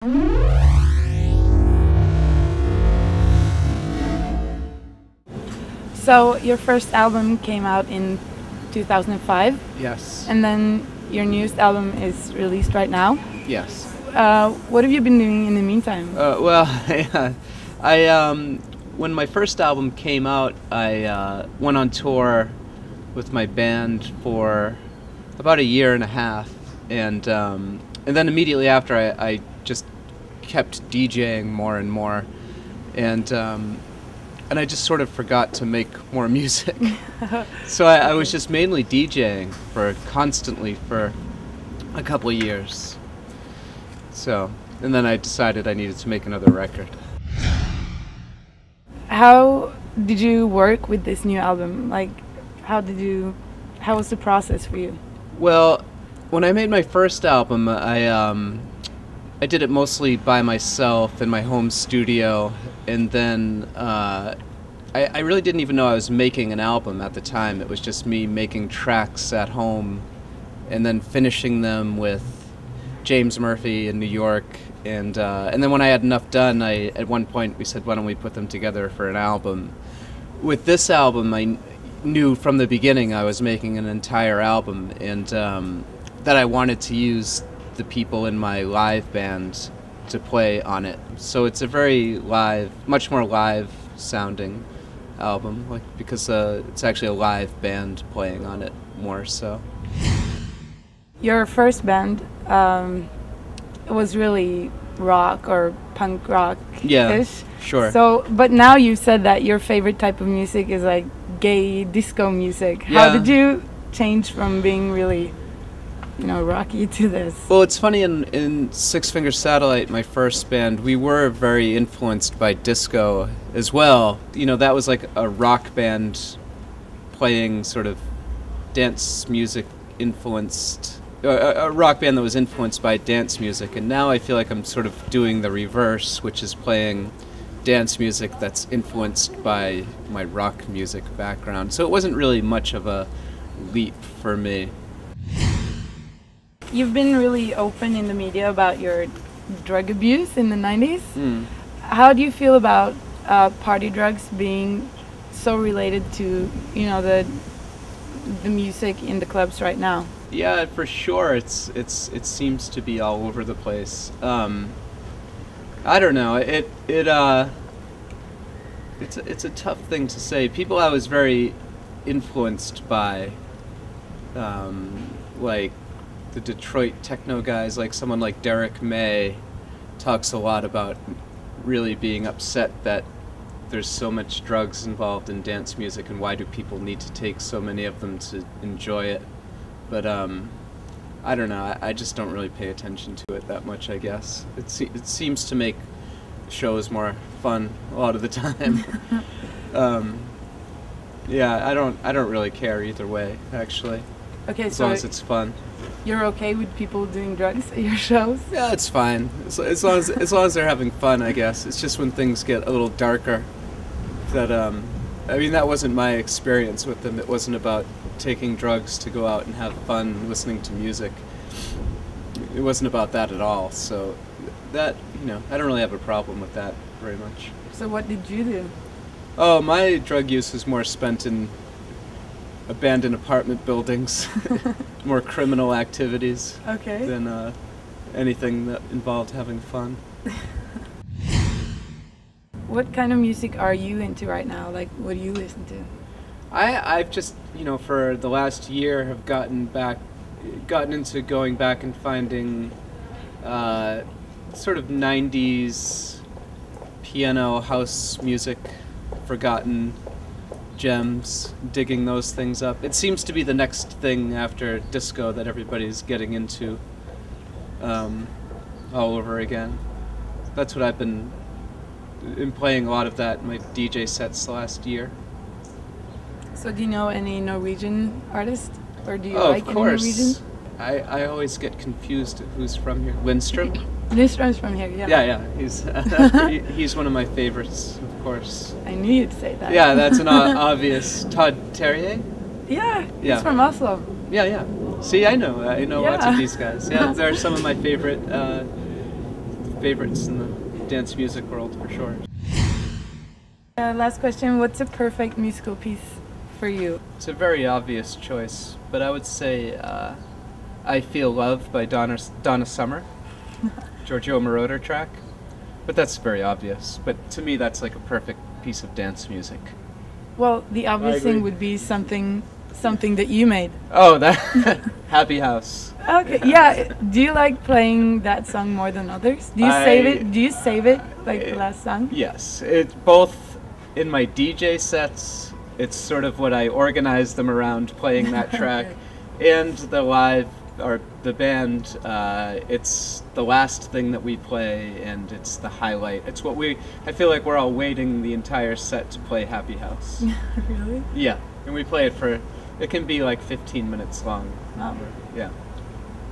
So your first album came out in 2005? Yes. And then your newest album is released right now? Yes. What have you been doing in the meantime? Well, when my first album came out, I went on tour with my band for about a year and a half, and then immediately after, I just kept DJing more and more, and I just sort of forgot to make more music. So I was just mainly DJing constantly for a couple of years. So, and then I decided I needed to make another record. How did you work with this new album? Like, how was the process for you? Well, when I made my first album, I did it mostly by myself in my home studio, and then I really didn't even know I was making an album at the time. It was just me making tracks at home and then finishing them with James Murphy in New York, and then when I had enough done, at one point we said, why don't we put them together for an album? With this album, I knew from the beginning I was making an entire album, and that I wanted to use the people in my live band to play on it. So it's a very live, much more live sounding album, because it's actually a live band playing on it more so. Your first band was really rock or punk rock-ish. Yeah, sure. So, but now you said that your favorite type of music is like gay disco music. Yeah. How did you change from being really, rocky to this? Well, it's funny, in Six Finger Satellite, my first band, we were very influenced by disco as well. That was like a rock band playing sort of dance music influenced, a rock band that was influenced by dance music, and now I feel like I'm sort of doing the reverse, which is playing dance music that's influenced by my rock music background. So it wasn't really much of a leap for me. You've been really open in the media about your drug abuse in the 90s. How do you feel about party drugs being so related to, the music in the clubs right now? Yeah, for sure. It seems to be all over the place. I don't know. It's a tough thing to say. People I was very influenced by, like the Detroit techno guys, like someone like Derek May, talks a lot about really being upset that there's so much drugs involved in dance music, and why do people need to take so many of them to enjoy it. But I don't know, I just don't really pay attention to it that much, I guess. It seems to make shows more fun a lot of the time. Yeah, I don't really care either way, actually. Okay, as long as it's fun. You're okay with people doing drugs at your shows? Yeah, it's fine. As long as they're having fun, I guess. It's just when things get a little darker that I mean, that wasn't my experience with them. It wasn't about taking drugs to go out and have fun listening to music. It wasn't about that at all. So that, I don't really have a problem with that very much. So what did you do? Oh, my drug use is more spent in abandoned apartment buildings, more criminal activities than anything that involved having fun. What kind of music are you into right now? Like, what do you listen to? I've just, for the last year have gotten into going back and finding sort of 90s piano house music, forgotten gems, digging those things up. It seems to be the next thing after disco that everybody's getting into all over again. That's what I've been playing a lot of that in my DJ sets last year. So do you know any Norwegian artists? Or do you like any Norwegian? I always get confused who's from here. Lindström? Lindström's from here, yeah. Yeah, he's one of my favorites, of course. I knew you'd say that. Yeah, that's an obvious. Todd Terje? Yeah, he's from Oslo. Yeah. See, I know lots of these guys. Yeah, they're some of my favorite favorites in the dance music world for sure. Last question, what's a perfect musical piece for you? It's a very obvious choice, but I would say I Feel Love by Donna Summer, Giorgio Moroder track. But that's very obvious. But to me, that's like a perfect piece of dance music. Well, the obvious thing would be something that you made. Oh, that Happy House. Okay, yeah. Do you like playing that song more than others? Do you save it? Do you save it like the last song? Yes, it's both in my DJ sets. It's sort of what I organize them around, playing that track, and the live or the band. It's the last thing that we play, and it's the highlight. It's what I feel like we're all waiting the entire set to play Happy House. Really? Yeah, and we play it for. It can be like 15 minutes long. Oh. Yeah,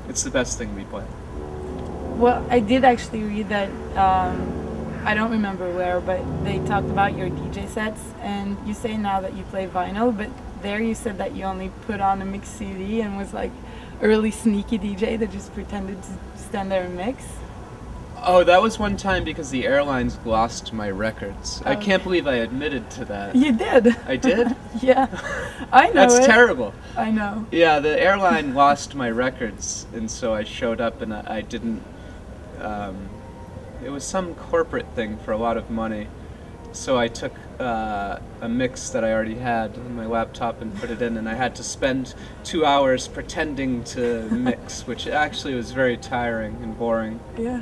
it's the best thing we play. Well, I did actually read that. I don't remember where, but they talked about your DJ sets, and you say now that you play vinyl, but there you said that you only put on a mix CD and was like early sneaky DJ that just pretended to stand there and mix. Oh, that was one time because the airlines lost my records. Oh, I can't believe I admitted to that. You did. I did? Yeah, I know. That's terrible. I know. Yeah, the airline lost my records, and so I showed up and I didn't. It was some corporate thing for a lot of money, so I took a mix that I already had on my laptop and put it in, and I had to spend 2 hours pretending to mix, which actually was very tiring and boring. Yeah.